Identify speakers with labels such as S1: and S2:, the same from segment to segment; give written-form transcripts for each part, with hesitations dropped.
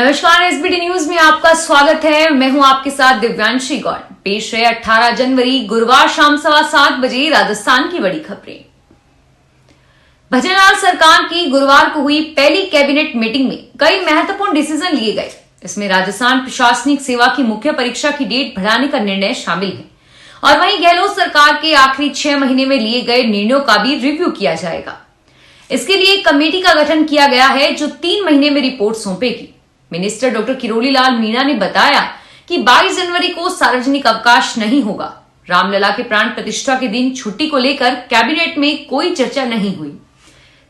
S1: नमस्कार, SBT news में आपका स्वागत है। मैं हूं आपके साथ दिव्यांशी गौड़। पेश है 18 जनवरी गुरुवार शाम 7:15 बजे राजस्थान की बड़ी खबरें। भजनलाल सरकार की गुरुवार को हुई पहली कैबिनेट मीटिंग में कई महत्वपूर्ण डिसीजन लिए गए। इसमें राजस्थान प्रशासनिक सेवा की मुख्य परीक्षा की डेट बढ़ाने का निर्णय शामिल है और वहीं गहलोत सरकार के आखिरी 6 महीने में लिए गए निर्णयों का भी रिव्यू किया जाएगा। इसके लिए एक कमेटी का गठन किया गया है जो 3 महीने में रिपोर्ट सौंपेगी। मिनिस्टर डॉक्टर किरोड़ी लाल मीणा ने बताया कि 22 जनवरी को सार्वजनिक अवकाश नहीं होगा। रामलला के प्राण प्रतिष्ठा के दिन छुट्टी को लेकर कैबिनेट में कोई चर्चा नहीं हुई।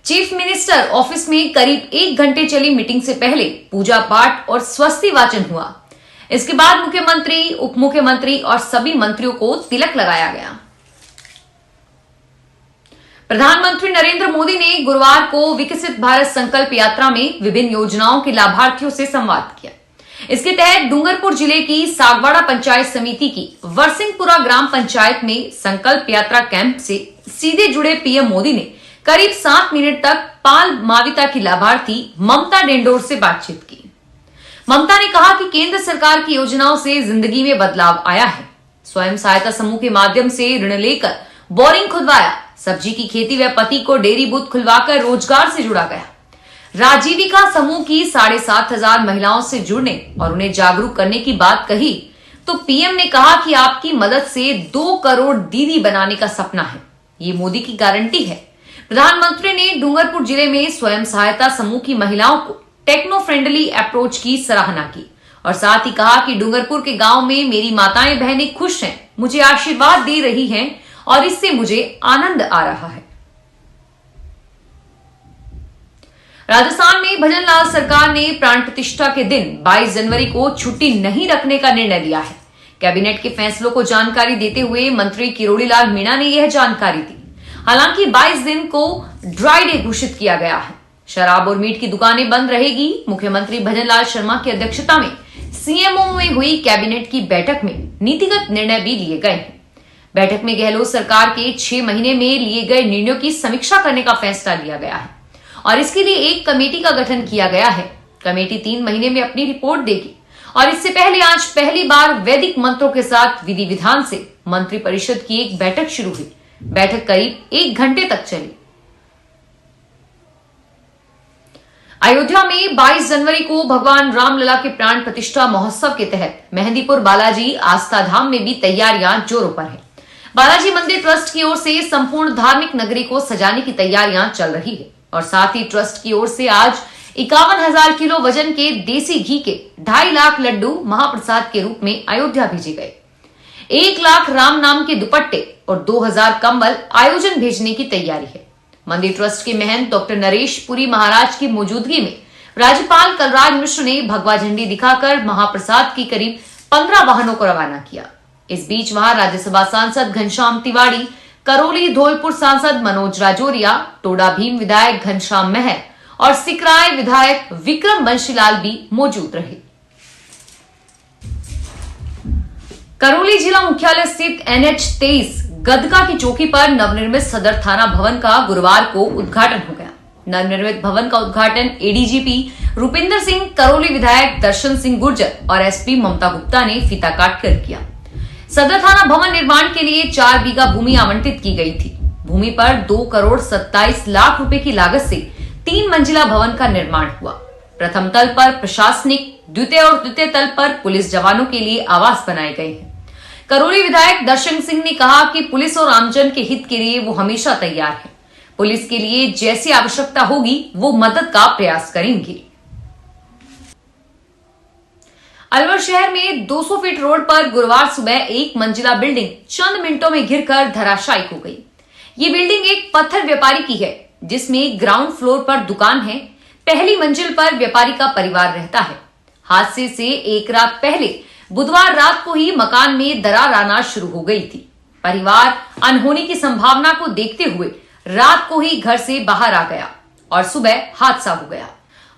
S1: चीफ मिनिस्टर ऑफिस में करीब 1 घंटे चली मीटिंग से पहले पूजा पाठ और स्वस्ति वाचन हुआ। इसके बाद मुख्यमंत्री, उप मुख्यमंत्री और सभी मंत्रियों को तिलक लगाया गया। प्रधानमंत्री नरेंद्र मोदी ने गुरुवार को विकसित भारत संकल्प यात्रा में विभिन्न योजनाओं के लाभार्थियों से संवाद किया। इसके तहत डूंगरपुर जिले की सागवाड़ा पंचायत समिति की वरसिंहपुरा ग्राम पंचायत में संकल्प यात्रा कैंप से सीधे जुड़े पीएम मोदी ने करीब 7 मिनट तक पाल माविता की लाभार्थी ममता डेंडोर से बातचीत की। ममता ने कहा कि केंद्र सरकार की योजनाओं से जिंदगी में बदलाव आया है। स्वयं सहायता समूह के माध्यम से ऋण लेकर बोरिंग खुदवाया, सब्जी की खेती व पति को डेयरी बूथ खुलवाकर रोजगार से जुड़ा गया। राजीविका समूह की 7,500 महिलाओं से जुड़ने और उन्हें जागरूक करने की बात कही तो पीएम ने कहा कि आपकी मदद से 2 करोड़ दीदी बनाने का सपना है, ये मोदी की गारंटी है। प्रधानमंत्री ने डूंगरपुर जिले में स्वयं सहायता समूह की महिलाओं को टेक्नो फ्रेंडली अप्रोच की सराहना की और साथ ही कहा कि डूंगरपुर के गांव में मेरी माताएं बहनें खुश हैं, मुझे आशीर्वाद दे रही हैं और इससे मुझे आनंद आ रहा है। राजस्थान में भजनलाल सरकार ने प्राण प्रतिष्ठा के दिन 22 जनवरी को छुट्टी नहीं रखने का निर्णय लिया है। कैबिनेट के फैसलों को जानकारी देते हुए मंत्री किरोड़ी लाल मीणा ने यह जानकारी दी। हालांकि 22 दिन को ड्राई डे घोषित किया गया है। शराब और मीट की दुकानें बंद रहेगी। मुख्यमंत्री भजनलाल शर्मा की अध्यक्षता में सीएमओ में हुई कैबिनेट की बैठक में नीतिगत निर्णय भी लिए गए हैं। बैठक में गहलोत सरकार के 6 महीने में लिए गए निर्णयों की समीक्षा करने का फैसला लिया गया है और इसके लिए एक कमेटी का गठन किया गया है। कमेटी 3 महीने में अपनी रिपोर्ट देगी और इससे पहले आज पहली बार वैदिक मंत्रों के साथ विधि विधान से मंत्री परिषद की एक बैठक शुरू हुई। बैठक करीब 1 घंटे तक चली। अयोध्या में 22 जनवरी को भगवान रामलला के प्राण प्रतिष्ठा महोत्सव के तहत मेहंदीपुर बालाजी आस्था धाम में भी तैयारियां जोरों पर है। बालाजी मंदिर ट्रस्ट की ओर से संपूर्ण धार्मिक नगरी को सजाने की तैयारियां चल रही है और साथ ही ट्रस्ट की ओर से आज 51,000 किलो वजन के देसी घी के 2.5 लाख लड्डू महाप्रसाद के रूप में अयोध्या भेजे गए। 1 लाख राम नाम के दुपट्टे और 2,000 कंबल आयोजन भेजने की तैयारी है। मंदिर ट्रस्ट के महंत डॉक्टर नरेश पुरी महाराज की मौजूदगी में राज्यपाल कलराज मिश्र ने भगवा झंडी दिखाकर महाप्रसाद की करीब 15 वाहनों को रवाना किया। इस बीच वहां राज्यसभा सांसद घनश्याम तिवारी, करौली धौलपुर सांसद मनोज राजौरिया, टोडा भीम विधायक घनश्याम महर और सिकराय विधायक विक्रम बंशीलाल भी मौजूद रहे। करौली जिला मुख्यालय स्थित NH-23 गदका की चौकी पर नवनिर्मित सदर थाना भवन का गुरुवार को उद्घाटन हो गया। नवनिर्मित भवन का उद्घाटन एडीजीपी रुपिंदर सिंह, करौली विधायक दर्शन सिंह गुर्जर और एसपी ममता गुप्ता ने फीता काटकर किया। सदर थाना भवन निर्माण के लिए 4 बीघा भूमि आवंटित की गई थी। भूमि पर 2 करोड़ 27 लाख रुपए की लागत से 3 मंजिला भवन का निर्माण हुआ। प्रथम तल पर प्रशासनिक, द्वितीय और तृतीय तल पर पुलिस जवानों के लिए आवास बनाए गए हैं। करौली विधायक दर्शन सिंह ने कहा कि पुलिस और आमजन के हित के लिए वो हमेशा तैयार है। पुलिस के लिए जैसी आवश्यकता होगी वो मदद का प्रयास करेंगे। अलवर शहर में 200 फीट रोड पर गुरुवार सुबह 1 मंजिला बिल्डिंग चंद मिनटों में घिरकर धराशायी हो गई। ये बिल्डिंग एक पत्थर व्यापारी की है जिसमें ग्राउंड फ्लोर पर दुकान है। पहली मंजिल पर व्यापारी का परिवार रहता है। हादसे से 1 रात पहले बुधवार रात को ही मकान में दरार आना शुरू हो गई थी। परिवार अनहोनी की संभावना को देखते हुए रात को ही घर से बाहर आ गया और सुबह हादसा हो गया।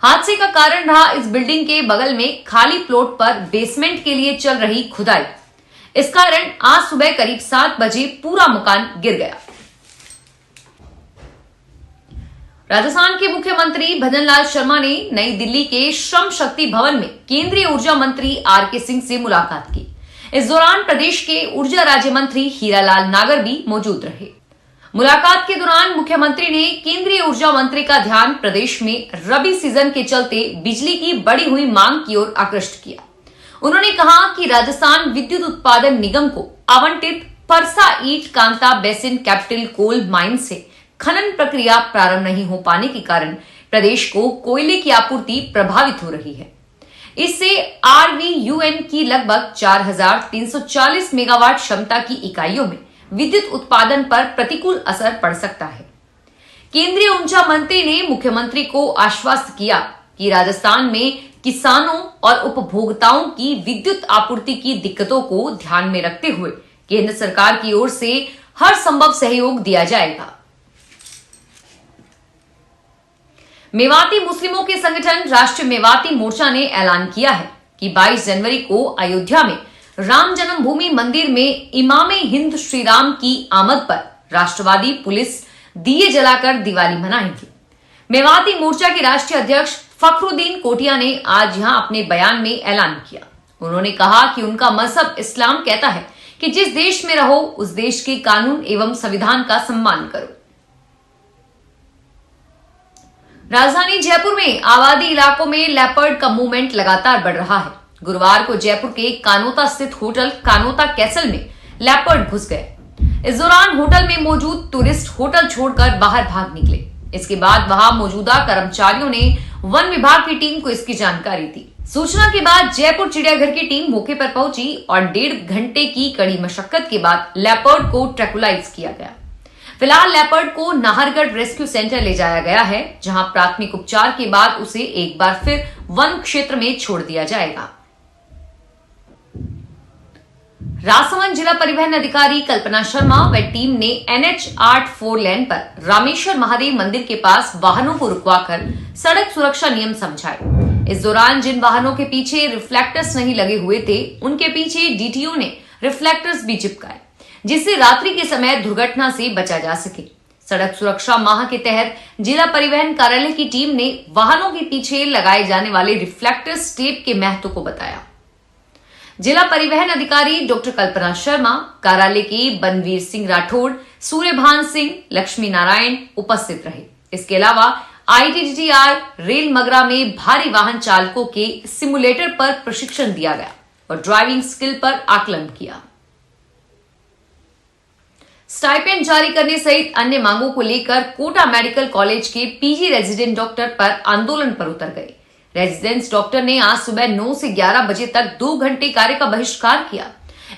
S1: हादसे का कारण रहा इस बिल्डिंग के बगल में खाली प्लॉट पर बेसमेंट के लिए चल रही खुदाई। इस कारण आज सुबह करीब 7 बजे पूरा मकान गिर गया। राजस्थान के मुख्यमंत्री भजनलाल शर्मा ने नई दिल्ली के श्रम शक्ति भवन में केंद्रीय ऊर्जा मंत्री आर.के. सिंह से मुलाकात की। इस दौरान प्रदेश के ऊर्जा राज्य मंत्री हीरालाल नागर भी मौजूद रहे। मुलाकात के दौरान मुख्यमंत्री ने केंद्रीय ऊर्जा मंत्री का ध्यान प्रदेश में रबी सीजन के चलते बिजली की बढ़ी हुई मांग की ओर आकृष्ट किया। उन्होंने कहा कि राजस्थान विद्युत उत्पादन निगम को आवंटित Parsa east Kanta basin capital coal mine से खनन प्रक्रिया प्रारंभ नहीं हो पाने के कारण प्रदेश को कोयले की आपूर्ति प्रभावित हो रही है। इससे RVUN की लगभग 4,340 मेगावाट क्षमता की इकाइयों में विद्युत उत्पादन पर प्रतिकूल असर पड़ सकता है। केंद्रीय ऊर्जा मंत्री ने मुख्यमंत्री को आश्वस्त किया कि राजस्थान में किसानों और उपभोक्ताओं की विद्युत आपूर्ति की दिक्कतों को ध्यान में रखते हुए केंद्र सरकार की ओर से हर संभव सहयोग दिया जाएगा। मेवाती मुस्लिमों के संगठन राष्ट्रीय मेवाती मोर्चा ने ऐलान किया है कि 22 जनवरी को अयोध्या में राम जन्मभूमि मंदिर में इमामे हिंद श्री राम की आमद पर राष्ट्रवादी पुलिस दिए जलाकर दिवाली मनाएंगे। मेवाती मोर्चा के राष्ट्रीय अध्यक्ष फखरुद्दीन कोटिया ने आज यहां अपने बयान में ऐलान किया। उन्होंने कहा कि उनका मजहब इस्लाम कहता है कि जिस देश में रहो उस देश के कानून एवं संविधान का सम्मान करो। राजधानी जयपुर में आबादी इलाकों में लेपर्ड का मूवमेंट लगातार बढ़ रहा है। गुरुवार को जयपुर के कानोता स्थित होटल कानोता कैसल में लेपर्ड घुस गए। इस दौरान होटल में मौजूद टूरिस्ट होटल छोड़कर बाहर भाग निकले। इसके बाद वहां मौजूदा कर्मचारियों ने वन विभाग की टीम को इसकी जानकारी दी। सूचना के बाद जयपुर चिड़ियाघर की टीम मौके पर पहुंची और 1.5 घंटे की कड़ी मशक्कत के बाद लेपर्ड को ट्रैकुलाइज किया गया। फिलहाल लेपर्ड को नाहरगढ़ रेस्क्यू सेंटर ले जाया गया है, जहां प्राथमिक उपचार के बाद उसे एक बार फिर वन क्षेत्र में छोड़ दिया जाएगा। राजसमंद जिला परिवहन अधिकारी कल्पना शर्मा व टीम ने NH 8 4 लेन पर रामेश्वर महादेव मंदिर के पास वाहनों को रुकवाकर सड़क सुरक्षा नियम समझाए। इस दौरान जिन वाहनों के पीछे रिफ्लेक्टर्स नहीं लगे हुए थे, उनके पीछे DTO ने रिफ्लेक्टर्स भी चिपकाए, जिससे रात्रि के समय दुर्घटना से बचा जा सके। सड़क सुरक्षा माह के तहत जिला परिवहन कार्यालय की टीम ने वाहनों के पीछे लगाए जाने वाले रिफ्लेक्टर्स टेप के महत्व को बताया। जिला परिवहन अधिकारी डॉक्टर कल्पना शर्मा, कार्यालय के बनवीर सिंह राठौड़, सूर्यभान सिंह, लक्ष्मी नारायण उपस्थित रहे। इसके अलावा ITTR रेल मगरा में भारी वाहन चालकों के सिमुलेटर पर प्रशिक्षण दिया गया और ड्राइविंग स्किल पर आकलन किया। स्टाइपेंड जारी करने सहित अन्य मांगों को लेकर कोटा मेडिकल कॉलेज के PG रेजिडेंट डॉक्टर पर आंदोलन पर उतर गए। रेजिडेंस डॉक्टर ने आज सुबह 9 से 11 बजे तक 2 घंटे कार्य का बहिष्कार किया।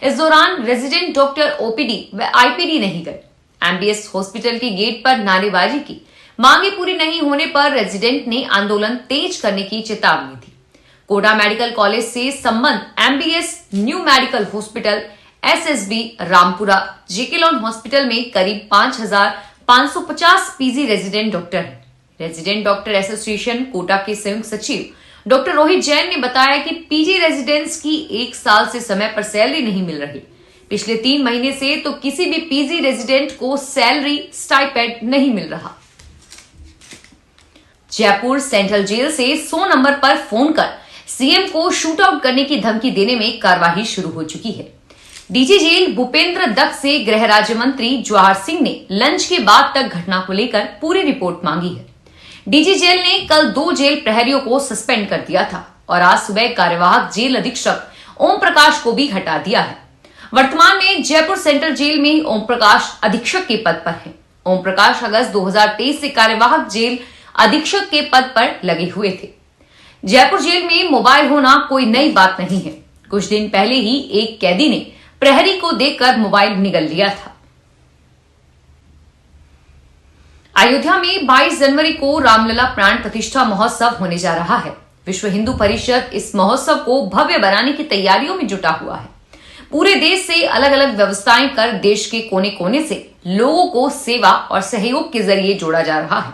S1: इस दौरान रेजिडेंट डॉक्टर OPD व IPD नहीं गए। MBS हॉस्पिटल के गेट पर नारेबाजी की। मांगे पूरी नहीं होने पर रेजिडेंट ने आंदोलन तेज करने की चेतावनी दी। कोटा मेडिकल कॉलेज से संबंध MBS new medical hospital, SSB Rampura, JK lawn hospital में करीब 5,550 PG रेजिडेंट डॉक्टर हैं। रेजिडेंट डॉक्टर एसोसिएशन कोटा के संयुक्त सचिव डॉक्टर रोहित जैन ने बताया कि PG रेजिडेंट्स की 1 साल से समय पर सैलरी नहीं मिल रही। पिछले 3 महीने से तो किसी भी PG रेजिडेंट को सैलरी स्टाइपेंड नहीं मिल रहा। जयपुर सेंट्रल जेल से 100 नंबर पर फोन कर CM को शूट आउट करने की धमकी देने में कार्यवाही शुरू हो चुकी है। डीजी जेल भूपेंद्र दत्त से गृह राज्य मंत्री जवाहर सिंह ने लंच के बाद तक घटना को लेकर पूरी रिपोर्ट मांगी है। डीजी जेल ने कल 2 जेल प्रहरियों को सस्पेंड कर दिया था और आज सुबह कार्यवाहक जेल अधीक्षक ओम प्रकाश को भी हटा दिया है। वर्तमान में जयपुर सेंट्रल जेल में ओम प्रकाश अधीक्षक के पद पर है। ओम प्रकाश अगस्त 2023 से कार्यवाहक जेल अधीक्षक के पद पर लगे हुए थे। जयपुर जेल में मोबाइल होना कोई नई बात नहीं है। कुछ दिन पहले ही एक कैदी ने प्रहरी को देखकर मोबाइल निगल लिया था। अयोध्या में 22 जनवरी को रामलला प्राण प्रतिष्ठा महोत्सव होने जा रहा है। विश्व हिंदू परिषद इस महोत्सव को भव्य बनाने की तैयारियों में जुटा हुआ है। पूरे देश से अलग अलग व्यवस्थाएं कर देश के कोने कोने से लोगों को सेवा और सहयोग के जरिए जोड़ा जा रहा है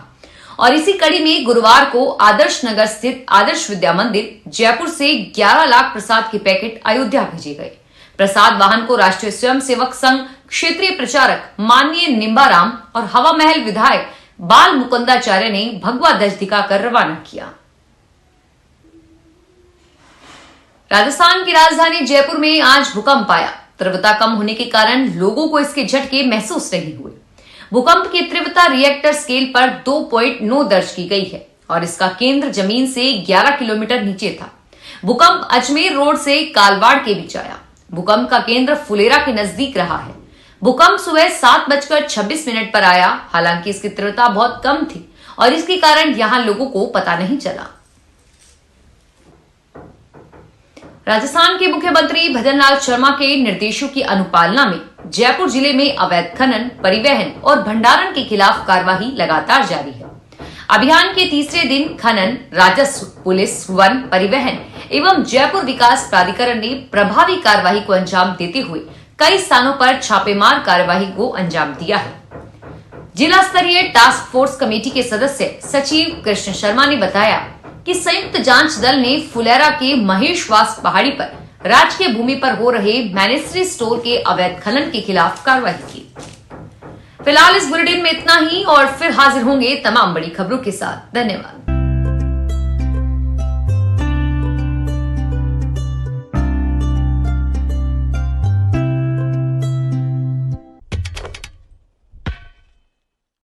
S1: और इसी कड़ी में गुरुवार को आदर्श नगर स्थित आदर्श विद्या मंदिर जयपुर से 11 लाख प्रसाद के पैकेट अयोध्या भेजे गए। प्रसाद वाहन को राष्ट्रीय स्वयंसेवक संघ क्षेत्रीय प्रचारक माननीय निम्बाराम और हवा महल विधायक बाल मुकुंदाचार्य ने भगवा ध्वज दिखाकर रवाना किया। राजस्थान की राजधानी जयपुर में आज भूकंप आया। तीव्रता कम होने के कारण लोगों को इसके झटके महसूस नहीं हुए। भूकंप की तीव्रता रिएक्टर स्केल पर 2.9 दर्ज की गई है और इसका केंद्र जमीन से 11 किलोमीटर नीचे था। भूकंप अजमेर रोड से कालवाड़ के बीच आया। भूकंप का केंद्र फुलेरा के नजदीक रहा है। भूकंप सुबह 7:26 पर आया। हालांकि इसकी तीव्रता बहुत कम थी और इसके कारण यहां लोगों को पता नहीं चला। राजस्थान के मुख्यमंत्री भजनलाल शर्मा के निर्देशों की अनुपालना में जयपुर जिले में अवैध खनन, परिवहन और भंडारण के खिलाफ कार्रवाई लगातार जारी है। अभियान के तीसरे दिन खनन, राजस्व, पुलिस, वन, परिवहन एवं जयपुर विकास प्राधिकरण ने प्रभावी कार्रवाई को अंजाम देते हुए कई स्थानों पर छापेमार कार्रवाई को अंजाम दिया है। जिला स्तरीय टास्क फोर्स कमेटी के सदस्य सचिव कृष्ण शर्मा ने बताया कि संयुक्त जांच दल ने फुलेरा के महेशवास पहाड़ी पर राजकीय भूमि पर हो रहे मैनेजरी स्टोर के अवैध खनन के खिलाफ कार्रवाई की। फिलहाल इस बुलेटिन में इतना ही और फिर हाजिर होंगे तमाम बड़ी खबरों के साथ। धन्यवाद।